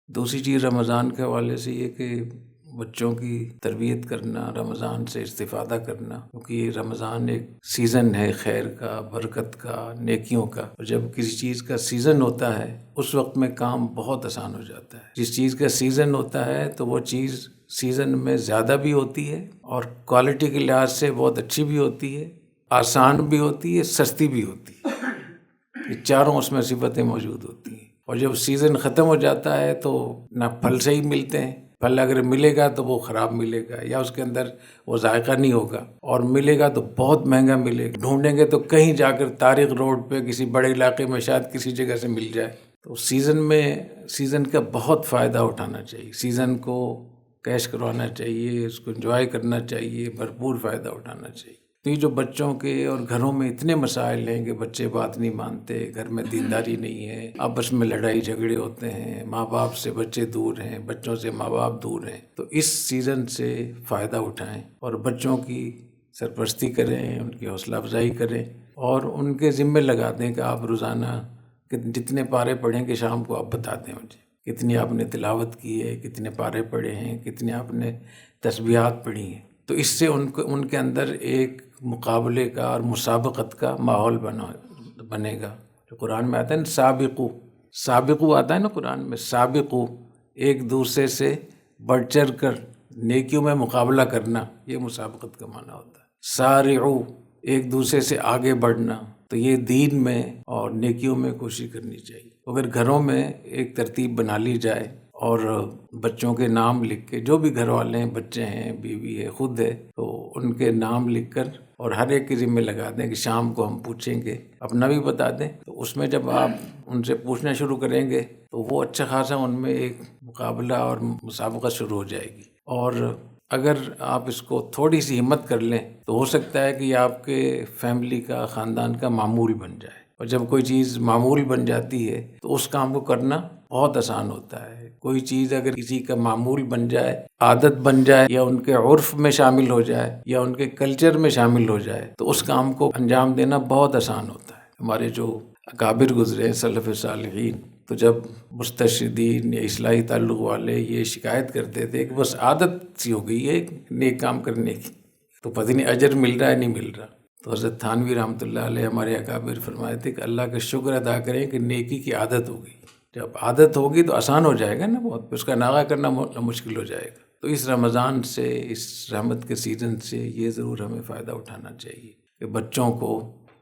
دوسری چیز رمضان کے حوالے سے یہ کہ بچوں کی تربیت کرنا، رمضان سے استفادہ کرنا، کیونکہ یہ رمضان ایک سیزن ہے خیر کا، برکت کا، نیکیوں کا، اور جب کسی چیز کا سیزن ہوتا ہے اس وقت میں کام بہت آسان ہو جاتا ہے۔ جس چیز کا سیزن ہوتا ہے تو وہ چیز سیزن میں زیادہ بھی ہوتی ہے اور کوالٹی کے لحاظ سے بہت اچھی بھی ہوتی ہے، آسان بھی ہوتی ہے، سستی بھی ہوتی ہے۔ یہ چاروں اس میں صفتیں موجود ہوتی ہیں۔ اور جب سیزن ختم ہو جاتا ہے تو نہ پھل صحیح ملتے ہیں، پھل اگر ملے گا تو وہ خراب ملے گا یا اس کے اندر وہ ذائقہ نہیں ہوگا، اور ملے گا تو بہت مہنگا ملے گا، ڈھونڈیں گے تو کہیں جا کر طارق روڈ پہ کسی بڑے علاقے میں شاید کسی جگہ سے مل جائے۔ تو سیزن کا بہت فائدہ اٹھانا چاہیے، سیزن کو کیش کروانا چاہیے، اس کو انجوائے کرنا چاہیے، بھرپور فائدہ اٹھانا چاہیے۔ تو یہ جو بچوں کے اور گھروں میں اتنے مسائل ہیں کہ بچے بات نہیں مانتے، گھر میں دینداری نہیں ہے، آپس میں لڑائی جھگڑے ہوتے ہیں، ماں باپ سے بچے دور ہیں، بچوں سے ماں باپ دور ہیں، تو اس سیزن سے فائدہ اٹھائیں اور بچوں کی سرپرستی کریں، ان کی حوصلہ افزائی کریں اور ان کے ذمے لگا دیں کہ آپ روزانہ جتنے پارے پڑھیں کہ شام کو آپ بتا دیں مجھے کتنی آپ نے تلاوت کی ہے، کتنے پارے پڑھے ہیں، کتنے آپ نے تسبیحات پڑھی ہیں۔ تو اس سے ان کے اندر ایک مقابلے کا اور مسابقت کا ماحول بنے گا۔ جو قرآن میں آتا ہے نا سابقو آتا ہے نا قرآن میں، سابقو، ایک دوسرے سے بڑھ چڑھ کر نیکیوں میں مقابلہ کرنا، یہ مسابقت کا معنی ہوتا ہے۔ سارعو، ایک دوسرے سے آگے بڑھنا، تو یہ دین میں اور نیکیوں میں کوشش کرنی چاہیے۔ اگر گھروں میں ایک ترتیب بنا لی جائے اور بچوں کے نام لکھ کے، جو بھی گھر والے ہیں، بچے ہیں، بیوی ہے، خود ہے، تو ان کے نام لکھ کر اور ہر ایک کے ذمہ لگا دیں کہ شام کو ہم پوچھیں گے، اپنا بھی بتا دیں۔ تو اس میں جب آپ ان سے پوچھنا شروع کریں گے تو وہ اچھا خاصا ان میں ایک مقابلہ اور مسابقت شروع ہو جائے گی۔ اور اگر آپ اس کو تھوڑی سی ہمت کر لیں تو ہو سکتا ہے کہ یہ آپ کے فیملی کا، خاندان کا معمول بن جائے۔ اور جب کوئی چیز معمول بن جاتی ہے تو اس کام کو کرنا بہت آسان ہوتا ہے۔ کوئی چیز اگر کسی کا معمول بن جائے، عادت بن جائے، یا ان کے عرف میں شامل ہو جائے، یا ان کے کلچر میں شامل ہو جائے، تو اس کام کو انجام دینا بہت آسان ہوتا ہے۔ ہمارے جو اکابر گزرے، سلف صالحین، تو جب مستشدین یا اصلاحی تعلق والے یہ شکایت کرتے تھے کہ بس عادت سی ہو گئی ہے نیک کام کرنے کی، تو پتہ نہیں اجر مل رہا ہے نہیں مل رہا، تو حضرت تھانوی رحمۃ اللہ علیہ ہمارے اکابر فرمائے تھے کہ اللہ کا شکر ادا کریں کہ نیکی کی عادت ہو گئی۔ جب عادت ہوگی تو آسان ہو جائے گا نا، بہت اس کا ناغہ کرنا مشکل ہو جائے گا۔ تو اس رمضان سے، اس رحمت کے سیزن سے یہ ضرور ہمیں فائدہ اٹھانا چاہیے کہ بچوں کو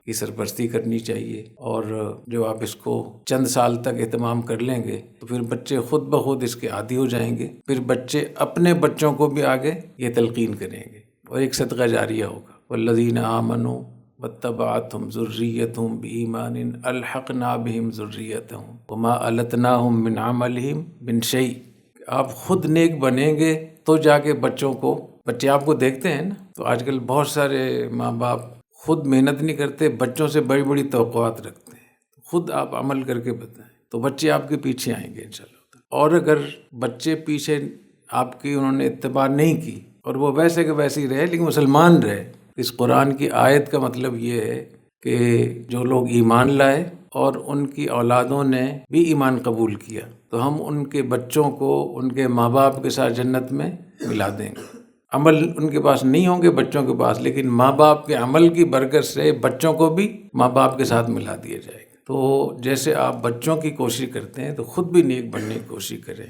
کی سرپرستی کرنی چاہیے، اور جو آپ اس کو چند سال تک اہتمام کر لیں گے تو پھر بچے خود بخود اس کے عادی ہو جائیں گے، پھر بچے اپنے بچوں کو بھی آگے یہ تلقین کریں گے اور ایک صدقہ جاریہ ہوگا۔ والذین آمنوا واتبعتهم ذریتهم بایمان الحقنا بهم ذریتهم وما التناهم من عملهم من شیء۔ آپ خود نیک بنیں گے تو جا کے بچے آپ کو دیکھتے ہیں نا، تو آج کل بہت سارے ماں باپ خود محنت نہیں کرتے، بچوں سے بڑی بڑی توقعات رکھتے ہیں۔ خود آپ عمل کر کے بتائیں تو بچے آپ کے پیچھے آئیں گے انشاءاللہ۔ اور اگر بچے پیچھے آپ کی انہوں نے اتباع نہیں کی اور وہ ویسے کہ ویسے ہی رہے لیکن مسلمان رہے، اس قرآن کی آیت کا مطلب یہ ہے کہ جو لوگ ایمان لائے اور ان کی اولادوں نے بھی ایمان قبول کیا تو ہم ان کے بچوں کو ان کے ماں باپ کے ساتھ جنت میں ملا دیں گے۔ عمل ان کے پاس نہیں ہوں گے بچوں کے پاس، لیکن ماں باپ کے عمل کی برکت سے بچوں کو بھی ماں باپ کے ساتھ ملا دیا جائے گا۔ تو جیسے آپ بچوں کی کوشش کرتے ہیں تو خود بھی نیک بننے کی کوشش کریں۔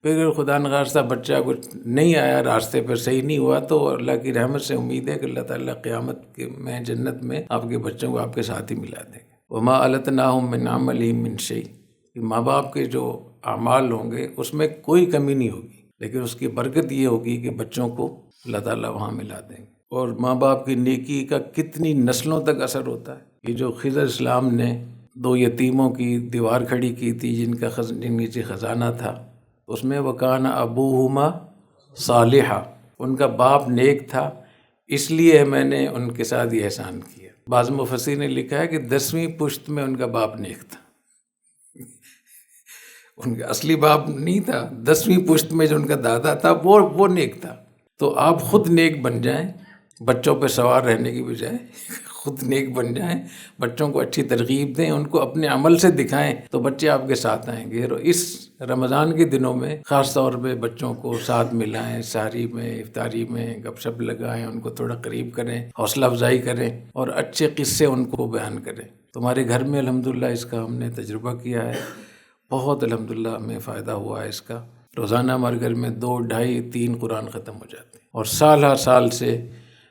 پھر اگر خدا نخواستہ بچہ کچھ نہیں آیا، راستے پر صحیح نہیں ہوا، تو اللہ کی رحمت سے امید ہے کہ اللہ تعالیٰ قیامت میں جنت میں آپ کے بچوں کو آپ کے ساتھ ہی ملا دیں گے۔ وما التناہم من عملہم من شیء، ماں باپ کے جو اعمال ہوں گے اس میں کوئی کمی نہیں ہوگی، لیکن اس کی برکت یہ ہوگی کہ بچوں کو اللہ تعالیٰ وہاں ملا دیں گے۔ اور ماں باپ کی نیکی کا کتنی نسلوں تک اثر ہوتا ہے۔ یہ جو خضر اسلام نے 2 یتیموں کی دیوار کھڑی کی تھی جن کے نیچے خزانہ تھا، اس میں وَكَانَ أَبُوهُمَا صَالِحًا، ان کا باپ نیک تھا، اس لیے میں نے ان کے ساتھ یہ احسان کیا۔ بعض مفسرین نے لکھا ہے کہ 10ویں پشت میں ان کا باپ نیک تھا، ان کا اصلی باپ نہیں تھا، 10ویں پشت میں جو ان کا دادا تھا وہ نیک تھا۔ تو آپ خود نیک بن جائیں، بچوں پہ سوار رہنے کی بجائے خود نیک بن جائیں، بچوں کو اچھی ترغیب دیں، ان کو اپنے عمل سے دکھائیں تو بچے آپ کے ساتھ آئیں گے۔ اور اس رمضان کے دنوں میں خاص طور پہ بچوں کو ساتھ ملائیں، سحری میں، افطاری میں گپ شپ لگائیں، ان کو تھوڑا قریب کریں، حوصلہ افزائی کریں اور اچھے قصے ان کو بیان کریں۔ تمہارے گھر میں الحمدللہ اس کا ہم نے تجربہ کیا ہے، بہت الحمدللہ ہمیں فائدہ ہوا ہے اس کا۔ روزانہ ہمارے گھر میں 2، 2.5، 3 قرآن ختم ہو جاتے ہیں، اور سال ہر سال سے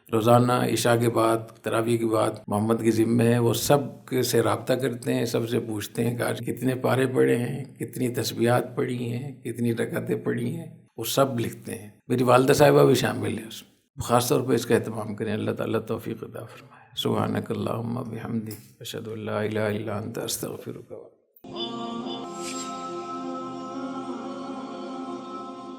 روزانہ عشاء کے بعد، تراویح کے بعد محمد کی ذمہ ہے، وہ سب کے سے رابطہ کرتے ہیں، سب سے پوچھتے ہیں کہ آج کتنے پارے پڑھے ہیں، کتنی تسبیحات پڑھی ہیں، کتنی رکعتیں پڑھی ہیں، وہ سب لکھتے ہیں۔ میری والدہ صاحبہ بھی شامل ہے اس میں۔ خاص طور پہ اس کا اہتمام کریں، اللہ تعالیٰ توفیق عطا فرمائے۔ سبحانک اللہم و بحمدک، اشہد ان لا الہ الا انت، استغفرک۔